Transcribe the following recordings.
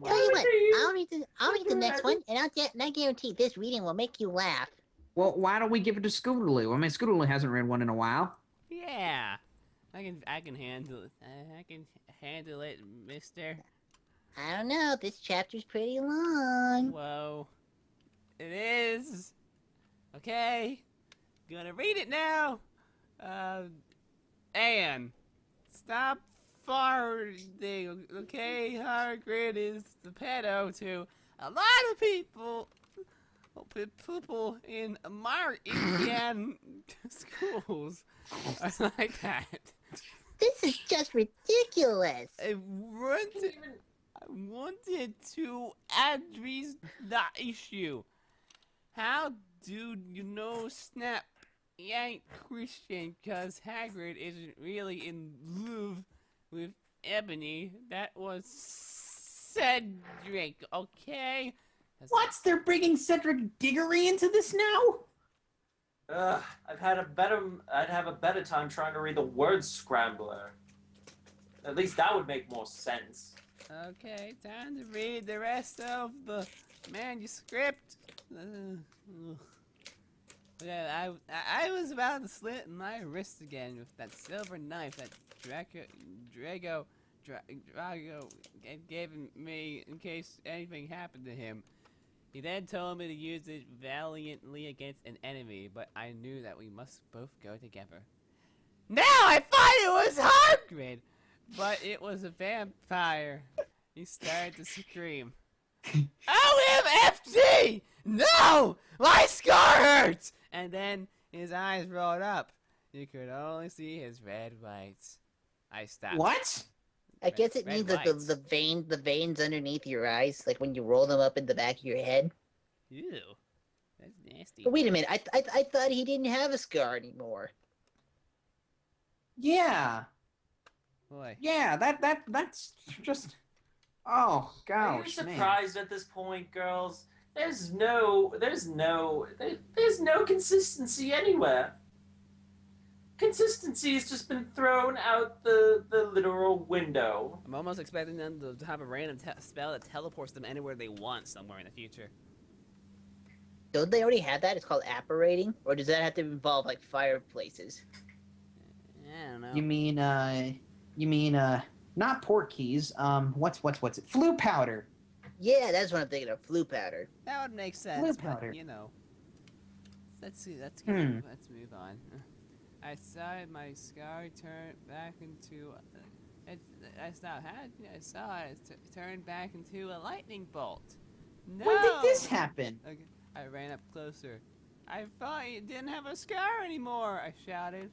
Tell you what, I'll read the next one, and I guarantee this reading will make you laugh. Well, why don't we give it to Scootaloo? I mean, Scootaloo hasn't read one in a while. Yeah, I can handle it. I can handle it, Mister. I don't know, this chapter's pretty long. Whoa, it is. Okay, gonna read it now. Anne, stop farting. Okay, Hagrid is the pedo to a lot of people. People in my Indian schools are like that. This is just ridiculous. I wanted to address the issue. How do you know Snap ain't Christian? Cause Hagrid isn't really in love with Ebony. That was Cedric, okay? What? They're bringing Cedric Diggory into this now? I'd have a better time trying to read the word scrambler. At least that would make more sense. Okay, time to read the rest of the manuscript. Yeah, I was about to slit my wrist again with that silver knife that Drago gave me in case anything happened to him. He then told me to use it valiantly against an enemy, but I knew that we must both go together. Now I thought it was Hagrid, but it was a vampire. He started to scream. OMFG! No! My scar hurts! And then his eyes rolled up. You could only see his red whites. I stopped. What? I guess it means that the veins underneath your eyes, like when you roll them up in the back of your head. Ew. That's nasty. But wait a minute, I thought he didn't have a scar anymore. Yeah. Boy. Yeah, that's just... Oh, gosh, Are you surprised at this point, girls? There's no consistency anywhere. Consistency has just been thrown out the literal window. I'm almost expecting them to have a random spell that teleports them anywhere they want somewhere in the future. Don't they already have that? It's called apparating? Or does that have to involve, like, fireplaces? I don't know. You mean, not port keys, what's it? Flu powder. Yeah, that's what I'm thinking of, flu powder. That would make sense, Flu but, powder. you know. Let's see, let's move on. I saw my scar turn back into... I saw it turn back into a lightning bolt. No! When did this happen? Okay, I ran up closer. I thought you didn't have a scar anymore, I shouted.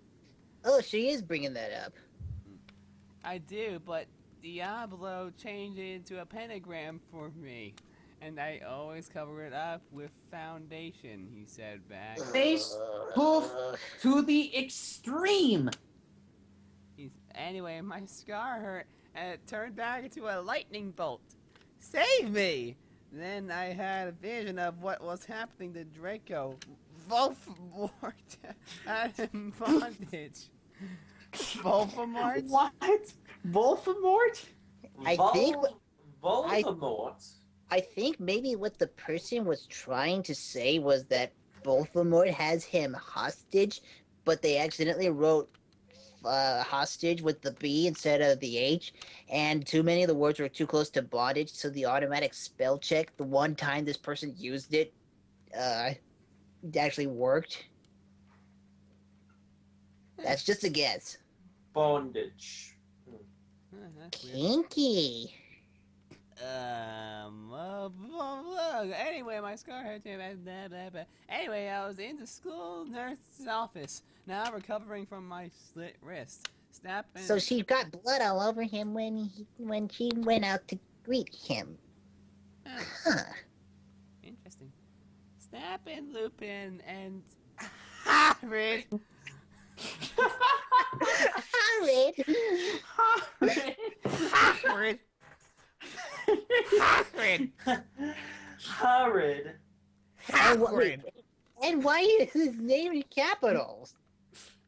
Oh, she is bringing that up. I do, but Diablo changed it into a pentagram for me. And I always cover it up with foundation, he said back. Face poof to the extreme. Anyway, my scar hurt, and it turned back into a lightning bolt. Save me! Then I had a vision of what was happening to Draco. Voldemort had him bondage. Voldemort? What? Voldemort? Voldemort? I think maybe what the person was trying to say was that Voldemort has him hostage, but they accidentally wrote hostage with the B instead of the H, and too many of the words were too close to bondage, so the automatic spell check, the one time this person used it, actually worked. That's just a guess. Bondage. Kinky. Anyway, my scar hurt. Anyway, I was in the school nurse's office. Now I'm recovering from my slit wrist. So she got blood all over him when she went out to greet him. Huh. Interesting. Snap and Lupin and Hagrid. Hagrid. Hagrid. Hagrid. Hagrid. And why is his name in capitals?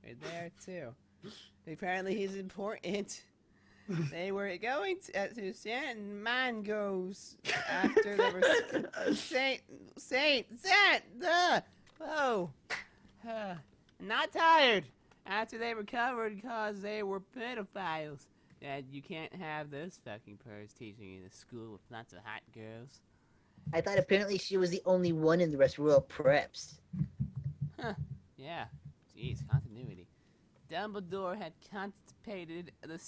Right there too. Apparently he's important. They were going to San Mangoes after they were not tired after they recovered because they were pedophiles. And you can't have those fucking pervs teaching in a school with lots of hot girls. I thought apparently she was the only one in the rest were all preps. Huh. Yeah. Jeez, continuity. Dumbledore had constipated the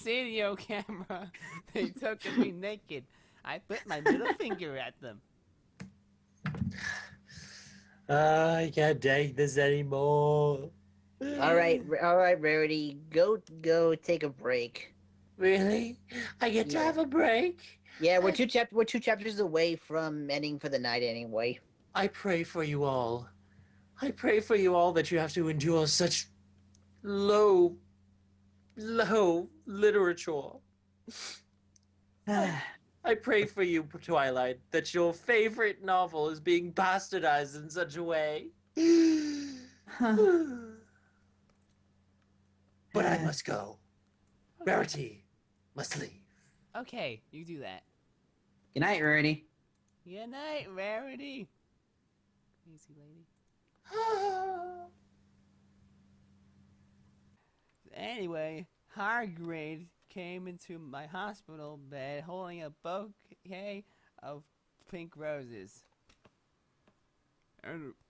video camera they took of me naked. I put my middle finger at them. I can't take this anymore. All right, Rarity, go take a break. Really? I get to have a break? Yeah, we're two chapters away from ending for the night anyway. I pray for you all. I pray for you all that you have to endure such low literature. I pray for you, Twilight, that your favorite novel is being bastardized in such a way. But I must go. Rarity must leave. Okay, you do that. Good night, Rarity. Good night, Rarity. Easy lady. Anyway, Hargrade came into my hospital bed holding a bouquet of pink roses.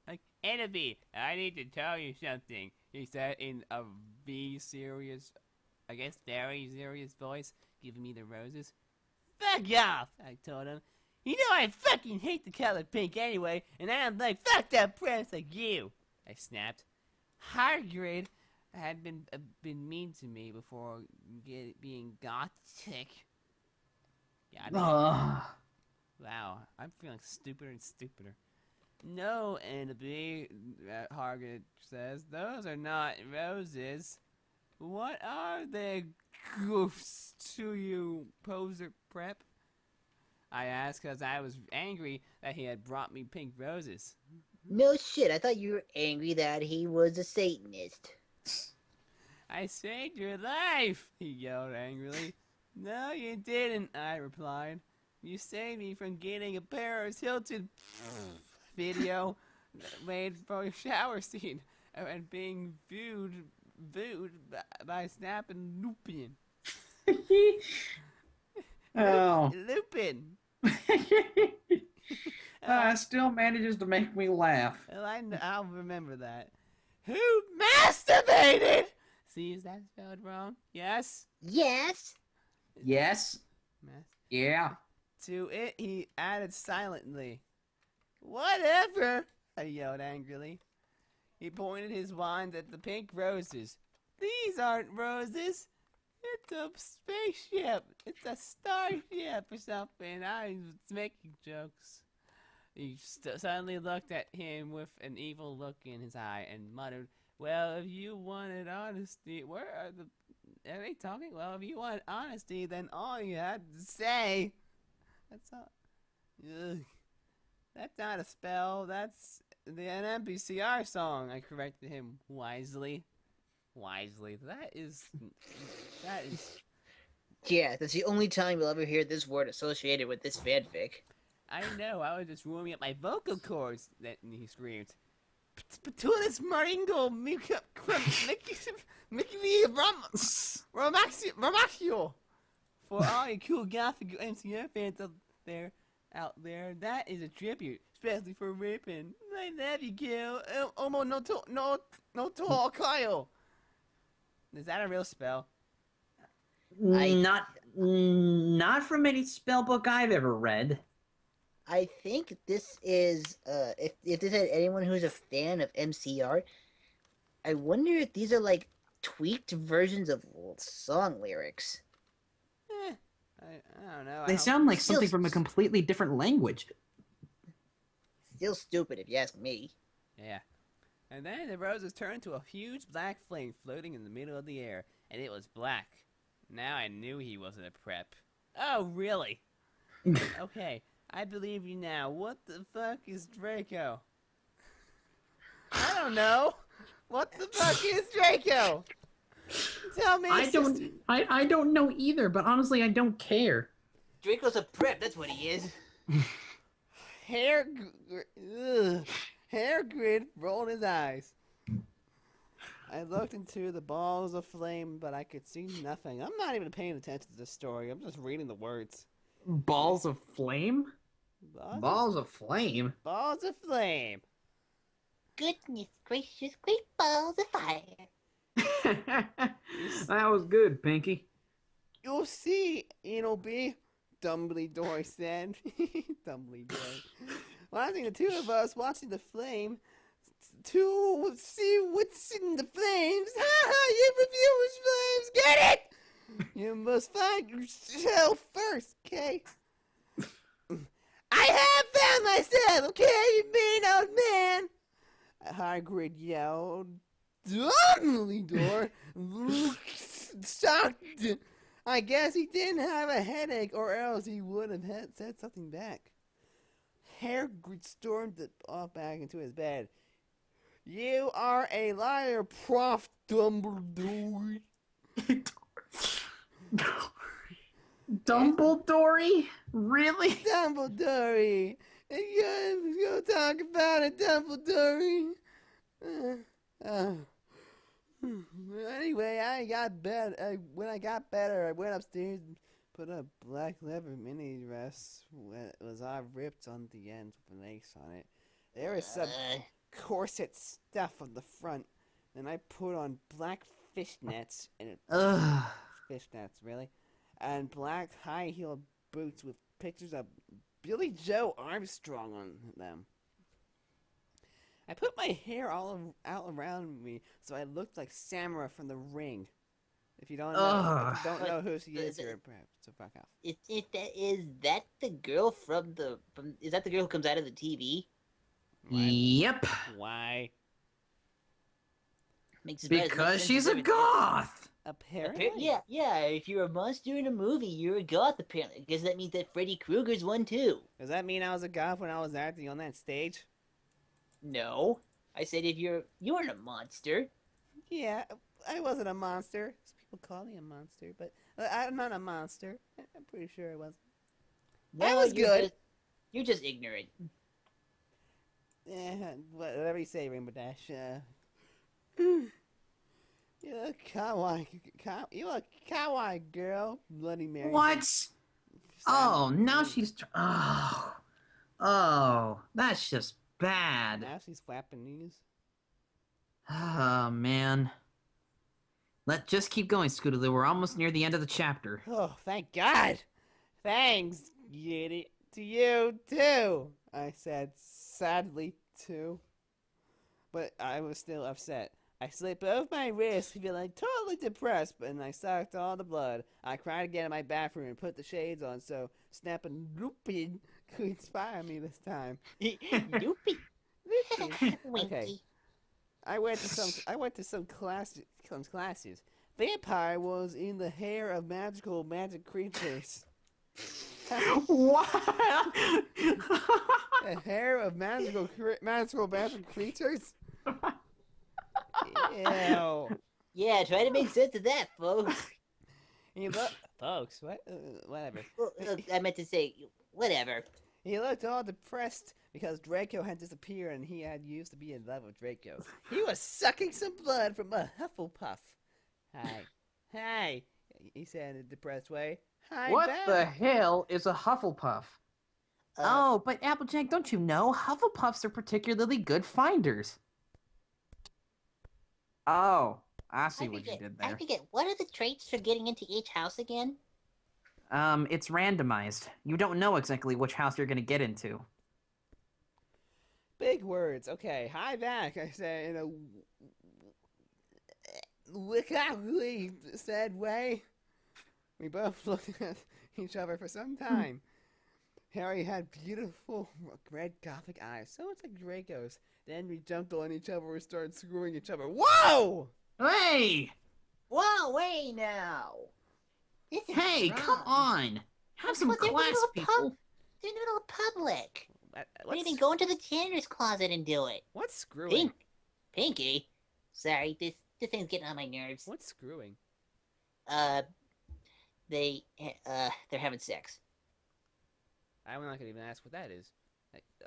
Like, Annabelle, I need to tell you something, he said in a very serious voice, giving me the roses. Fuck off, I told him. You know I fucking hate the color pink anyway, and I'm like fucked up prince like you, I snapped. Hargrade had been mean to me before being gothic. Wow, I'm feeling stupider and stupider. No, Annabelle, Hargrade says, those are not roses. What are they, goofs to you, poser prep? I asked because I was angry that he had brought me pink roses. No shit, I thought you were angry that he was a Satanist. I saved your life, he yelled angrily. No, you didn't, I replied. You saved me from getting a Paris Hilton video made for a shower scene and being viewed by Snap and Lupin. Oh. Lupin. Still manages to make me laugh. Well, I'll remember that. Who masturbated? See, is that spelled wrong? Yes? Yes? Yes? Yeah. To it, he added silently. Whatever, I yelled angrily. He pointed his wand at the pink roses. These aren't roses. It's a spaceship. It's a starship or something. I was making jokes. He suddenly looked at him with an evil look in his eye and muttered, well, if you wanted honesty, are they talking? Well, if you want honesty, then all you had to say. That's all. Ugh. That's not a spell. That's an NPCR song. I corrected him wisely. That is. Yeah, that's the only time you'll ever hear this word associated with this fanfic. I know. I was just warming up my vocal cords. Then he screamed. Patulis Maringo Mickey Romacchio. For all you cool gothic MCR fans out there, that is a tribute, especially for Ripon. I love you, Gil. No Kyle. Is that a real spell? Not from any spell book I've ever read. I think this is, if this had anyone who's a fan of MCR, I wonder if these are like tweaked versions of song lyrics. I don't know. They sound like something from a completely different language. Still stupid if you ask me. Yeah. And then the roses turned to a huge black flame floating in the middle of the air, and it was black. Now I knew he wasn't a prep. Oh, really? Okay, I believe you now. What the fuck is Draco? I don't know. What the fuck is Draco? Tell me. I don't know either, but honestly, I don't care. Draco's a prep, that's what he is. Hair grid rolled his eyes. I looked into the balls of flame, but I could see nothing. I'm not even paying attention to this story. I'm just reading the words. Balls of flame? Balls of flame? Balls of flame. Goodness gracious, great balls of fire. That was good, Pinky. You'll see, it'll be, Dumbledore said. Dumbledore. Watching the two of us watching the flame to see what's in the flames. Ha ha! You reviewers flames, get it? You must find yourself first, okay? I have found myself, okay, you mean old man? Hagrid yelled. Dumbledore shocked. I guess he didn't have a headache, or else he would have said something back. Hagrid stormed off back into his bed. You are a liar, Prof. Dumbledore. Dumbledore? Really? Dumbledore. You gonna talk about it, Dumbledore. Anyway, when I got better, I went upstairs and put a black leather mini dress. It was all ripped on the ends with an ace on it. There was some corset stuff on the front. Then I put on black fishnets fishnets, really, and black high-heeled boots with pictures of Billy Joe Armstrong on them. I put my hair all out around me so I looked like Samara from The Ring. If you don't know who she is, you're perhaps so fuck off. Is that the girl is that the girl who comes out of the TV? Yep. Why? Because she's a goth. Apparently. Yeah. If you're a monster in a movie, you're a goth. Apparently, because that means that Freddy Krueger's one too. Does that mean I was a goth when I was acting on that stage? No, I said if you weren't a monster. Yeah, I wasn't a monster. Some people call me a monster, but I'm not a monster. I'm pretty sure I wasn't. No, I was good. You're just ignorant. Whatever you say, Rainbow Dash. You look kawaii. You look kawaii, girl. Bloody Mary. What? Oh, now she's... Oh, that's just bad. Now she's flapping knees. Oh, man. Let's just keep going, Scootaloo. We're almost near the end of the chapter. Oh, thank God. Thanks, Yeti. To you, too. I said sadly, too. But I was still upset. I slit both my wrists, feeling totally depressed, and I sucked all the blood. I cried again in my bathroom and put the shades on so Snap and Lupin could inspire me this time. Loopy. Okay. I went to some classes. Vampire was in the hair of magic creatures. What? The hair of magical creatures? Ew. Yeah, try to make sense of that, folks. Folks, what? Whatever. Well, I meant to say, whatever. He looked all depressed because Draco had disappeared and he had used to be in love with Draco. He was sucking some blood from a Hufflepuff. Hi, he said in a depressed way. Hi, What back. the hell is a Hufflepuff? Oh, but Applejack, don't you know? Hufflepuffs are particularly good finders. Oh, I see what you did there. I forget, what are the traits for getting into each house again? It's randomized. You don't know exactly which house you're gonna get into. Big words. Okay, hi back, I said in a wickedly sad way. We both looked at each other for some time. Harry had beautiful red gothic eyes, so it's like Draco's. Then we jumped on each other and started screwing each other. Whoa! Hey! Whoa, wait now! Hey, come on! Have some class, people! They're in the middle of public. What's, We didn't go into the janitor's closet and do it. What's screwing? Pinky? Sorry, this thing's getting on my nerves. What's screwing? Uh, they're having sex. I'm not gonna even ask what that is.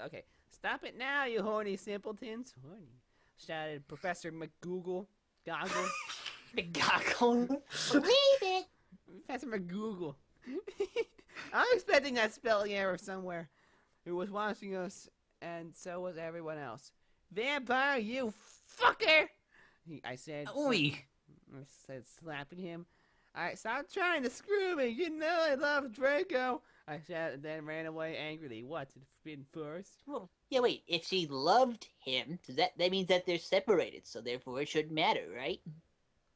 Okay, stop it now, you horny simpletons. Horny, shouted Professor McGoogle. Goggle. McGoggle. Leave it. Professor McGoogle. I'm expecting that spelling error somewhere. Who was watching us, and so was everyone else. Vampire, you fucker! I said. Oi! I said, slapping him. Alright, stop trying to screw me. You know I love Draco. I shouted and then ran away angrily. What, to the forbidden forest? Well, yeah, wait. If she loved him, does that means that they're separated, so therefore it shouldn't matter, right?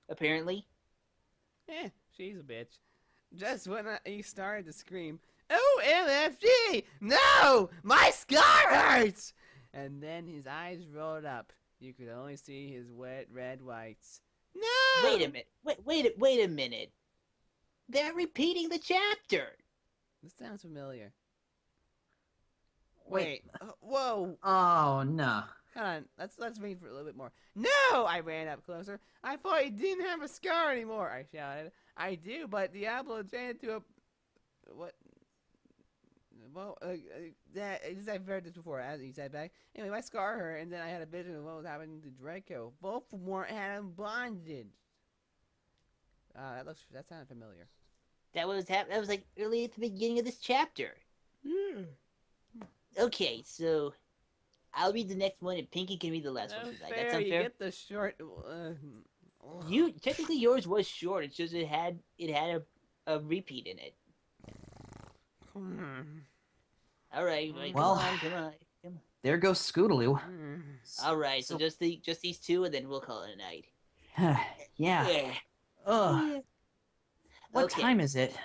Apparently. She's a bitch. Just when he started to scream, OMFG! No! My scar hurts! And then his eyes rolled up. You could only see his wet red whites. No! Wait a minute. Wait a minute. They're repeating the chapter. This sounds familiar. Wait. Whoa. Oh, no. Hold on. Let's read for a little bit more. No! I ran up closer. I thought he didn't have a scar anymore, I shouted. I do, but Diablo turned into a... What? Well, I've heard this before, as he said back. Anyway, my scar hurt, and then I had a vision of what was happening to Draco. Voldemort had him bonded. That sounded familiar. That was like early at the beginning of this chapter. Okay, so I'll read the next one, and Pinky can read the last one. That's unfair. You get the short. You technically yours was short. It's just it had a repeat in it. All right, Well, come on. There goes Scootaloo. All right, so just these two, and then we'll call it a night. Yeah. Ugh. What time is it?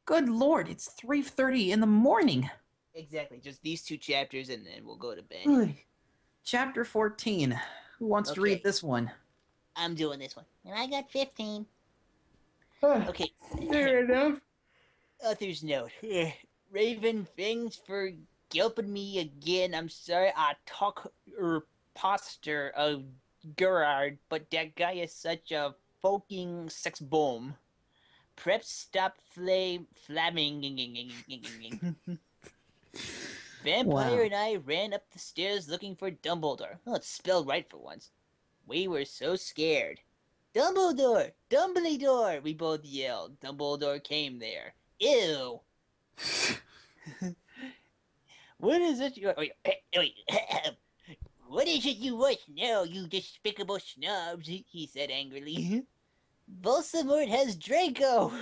Good Lord, it's 3:30 in the morning. Exactly, just these two chapters, and then we'll go to bed. Ugh. Chapter 14. Who wants to read this one? I'm doing this one, and I got 15. Okay. Fair enough. Author's note. Raven, thanks for gulping me again. I'm sorry I talk poster of Gerard, but that guy is such a fucking sex bomb. Prep stop flamming. Vampire and I ran up the stairs looking for Dumbledore. Oh, it's spelled right for once. We were so scared. Dumbledore! Dumbledore! We both yelled. Dumbledore came there. Ew! What is it you... Wait. What is it you want now, you despicable snobs? He said angrily. Voldemort has Draco!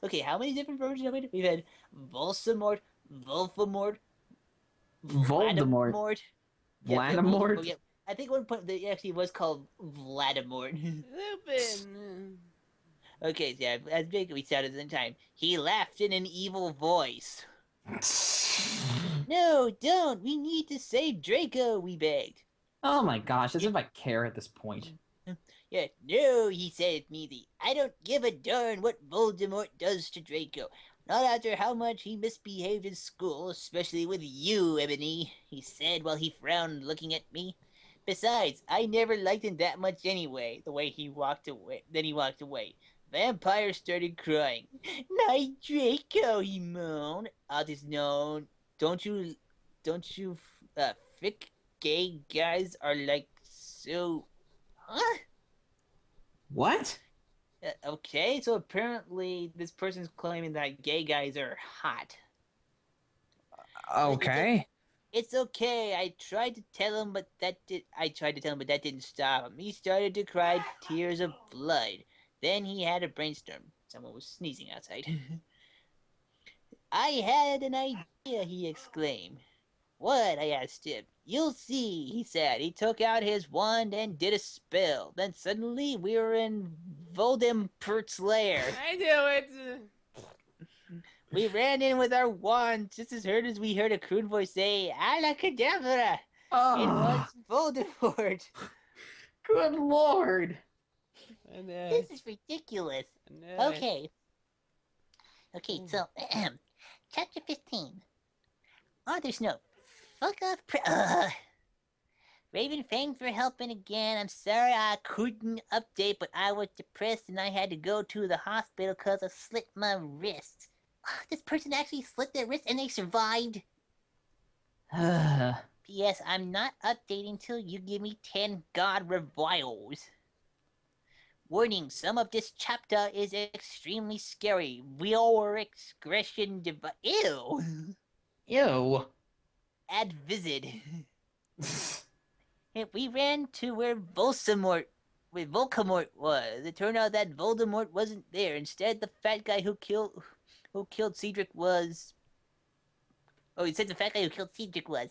Okay, how many different versions have we had? We've had Voldemort, Voldemort. Voldemort. Voldemort? Oh, yeah. I think at one point it actually was called Vladimort. Lupin. Okay, yeah, as big we sounded in time. He laughed in an evil voice. No, don't! We need to save Draco, we begged. Oh my gosh, as if I care at this point. Yeah, no, he said mealy. I don't give a darn what Voldemort does to Draco. Not after how much he misbehaved in school, especially with you, Ebony, he said while he frowned looking at me. Besides, I never liked him that much anyway, the way he walked away. Then he walked away. Vampire started crying. My Draco, he moaned. Otis known. Don't you, thick gay guys are like so... Huh? What? Okay, so apparently this person's claiming that gay guys are hot. Okay. It's okay. I tried to tell him, but that didn't stop him. He started to cry tears of blood. Then he had a brainstorm. Someone was sneezing outside. I had an idea, he exclaimed. What? I asked him. You'll see, he said. He took out his wand and did a spell. Then suddenly we were in Voldemort's lair. I knew it. We ran in with our wands just as we heard a crude voice say, Alakadabra! Oh. It was Voldemort. Good Lord. This is ridiculous. Okay, so, chapter 15. Author's note. Fuck off, Raven, thanks for helping again. I'm sorry I couldn't update, but I was depressed and I had to go to the hospital because I slit my wrist. This person actually slit their wrist and they survived. P.S. I'm not updating till you give me 10 God reviles. Warning, some of this chapter is extremely scary. Viewer expression Ew! Ew. Ad visit. We ran to where Volcamort was. It turned out that Voldemort wasn't there. Instead, the fat guy who killed Cedric was... Oh, he said the fat guy who killed Cedric was.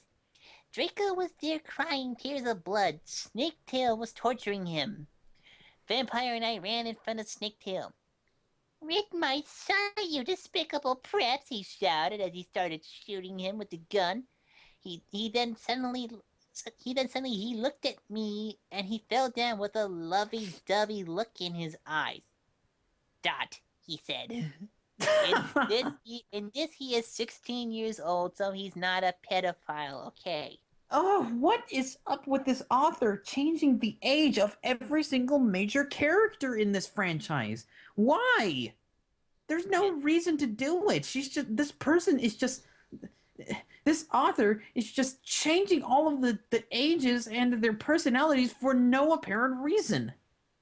Draco was there crying tears of blood. Snaketail was torturing him. Vampire and I ran in front of Snaketail. Rid my son, you despicable preps, he shouted as he started shooting him with the gun. He then suddenly he looked at me and he fell down with a lovey-dovey look in his eyes. Dot, he said. In this he is 16 years old, so he's not a pedophile, okay? Oh, what is up with this author changing the age of every single major character in this franchise? Why? There's no reason to do it. This author is just changing all of the ages and their personalities for no apparent reason.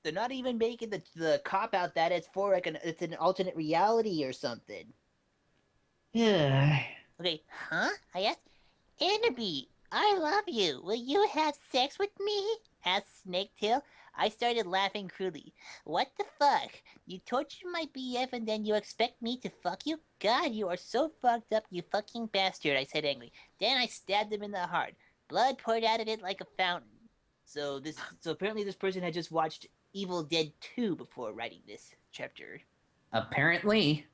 They're not even making the cop out that it's for it's an alternate reality or something. Yeah. Okay, huh? I asked. Annabelle, I love you. Will you have sex with me? Asked Snaketail. I started laughing cruelly. What the fuck? You tortured my BF and then you expect me to fuck you? God, you are so fucked up, you fucking bastard, I said angrily. Then I stabbed him in the heart. Blood poured out of it like a fountain. So apparently this person had just watched Evil Dead 2 before writing this chapter. Apparently.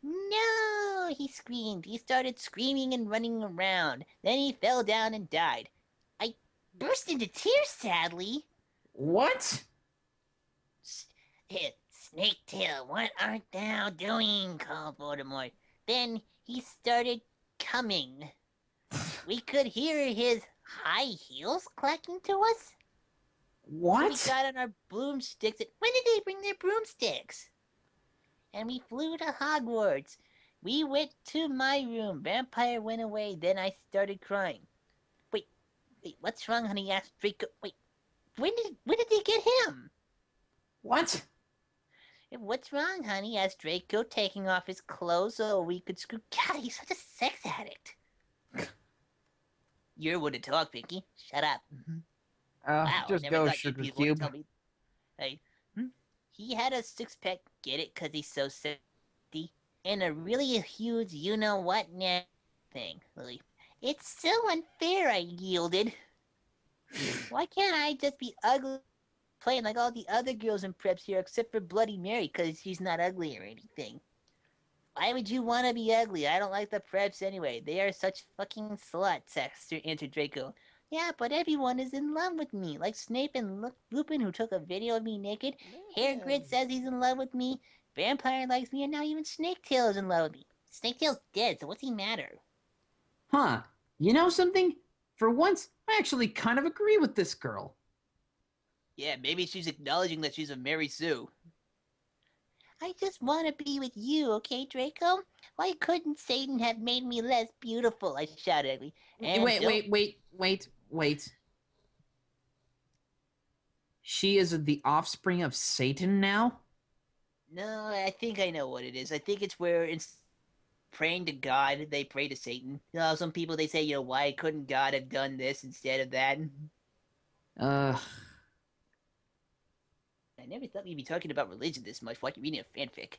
No, he screamed. He started screaming and running around. Then he fell down and died. I burst into tears, sadly. What? Snaketail, what art thou doing? Called Voldemort. Then he started coming. We could hear his high heels clacking to us. What? So we got on our broomsticks. When did they bring their broomsticks? And we flew to Hogwarts. We went to my room. Vampire went away. Then I started crying. Wait, what's wrong, honey? Asked Draco. Wait, when did they get him? What? What's wrong, honey? Asked Draco, taking off his clothes so we could screw. God, he's such a sex addict. You're one to talk, Pinky. Shut up. Wow, just go, Sugar Cube. Hey, he had a six-pack, get it, because he's so sexy, and a really huge you-know-what now thing. Lily. It's so unfair, I yielded. Why can't I just be ugly, playing like all the other girls in preps here, except for Bloody Mary, because she's not ugly or anything? Why would you want to be ugly? I don't like the preps anyway. They are such fucking sluts, answered Draco. Yeah, but everyone is in love with me, like Snape and Lupin, who took a video of me naked. Hairgrid says he's in love with me. Vampire likes me, and now even Snaketail is in love with me. Snaketail's dead, so what's he matter? Huh. You know something? For once, I actually kind of agree with this girl. Yeah, maybe she's acknowledging that she's a Mary Sue. I just want to be with you, okay, Draco? Why couldn't Satan have made me less beautiful? I shouted at me. Wait. She is the offspring of Satan now? No, I think I know what it is. I think it's where it's praying to God, they pray to Satan. You know, some people, they say, why couldn't God have done this instead of that? I never thought we'd be talking about religion this much. Why are you reading a fanfic?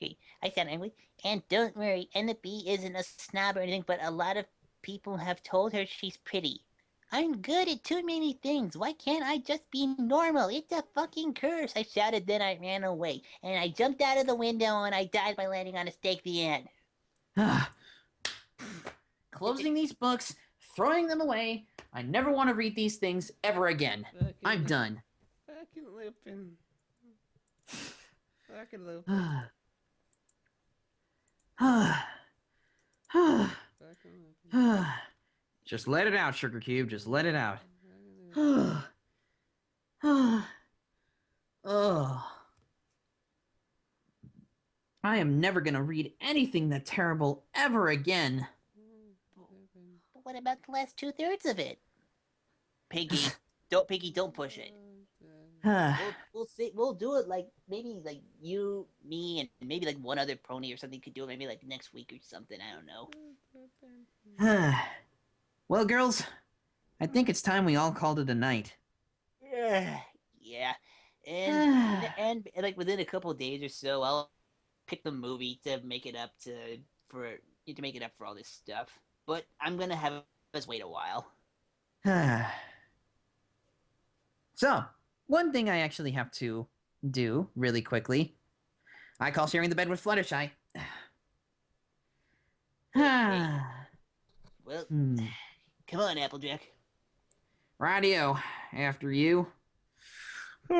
Okay, I said anyway. And don't worry, Annabelle isn't a snob or anything, but a lot of people have told her she's pretty. I'm good at too many things. Why can't I just be normal? It's a fucking curse, I shouted, then I ran away. And I jumped out of the window and I died by landing on a stake the end. Closing these books, throwing them away. I never want to read these things ever again. I'm done. Fucking Lupin. Fucking Lupin. Fucking Lupin. Just let it out, Sugar Cube. Just let it out. Oh. I am never gonna read anything that terrible ever again. But what about the last 2/3 of it? Piggy, don't push it. We'll see. We'll do it like maybe like you, me, and maybe like one other pony or something could do it. Maybe like next week or something. I don't know. Well, girls, I think it's time we all called it a night. Yeah, and like within a couple of days or so, I'll pick the movie to make it up for all this stuff. But I'm gonna have us wait a while. So, one thing I actually have to do really quickly. I call sharing the bed with Fluttershy. Well, come on, Applejack. Radio, after you. This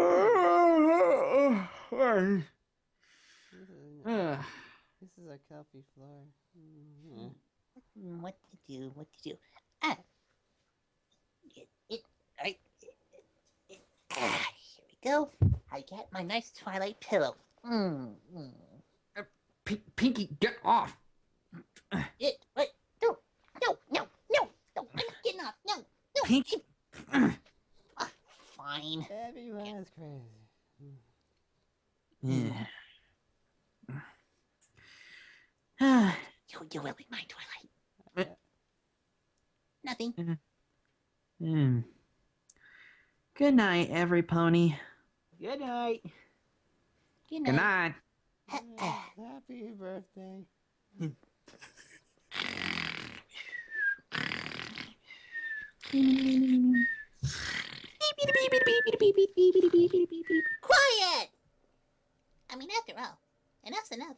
is a comfy floor. What to do? Here we go. I got my nice Twilight pillow. Pinky, get off! What? No! I'm getting off. No! Pinky! Fine. Everyone's crazy. Yeah. You will be my Twilight. Nothing. Good night, every pony. Good night. Good night. Happy birthday. Quiet! I mean, after all, enough's enough.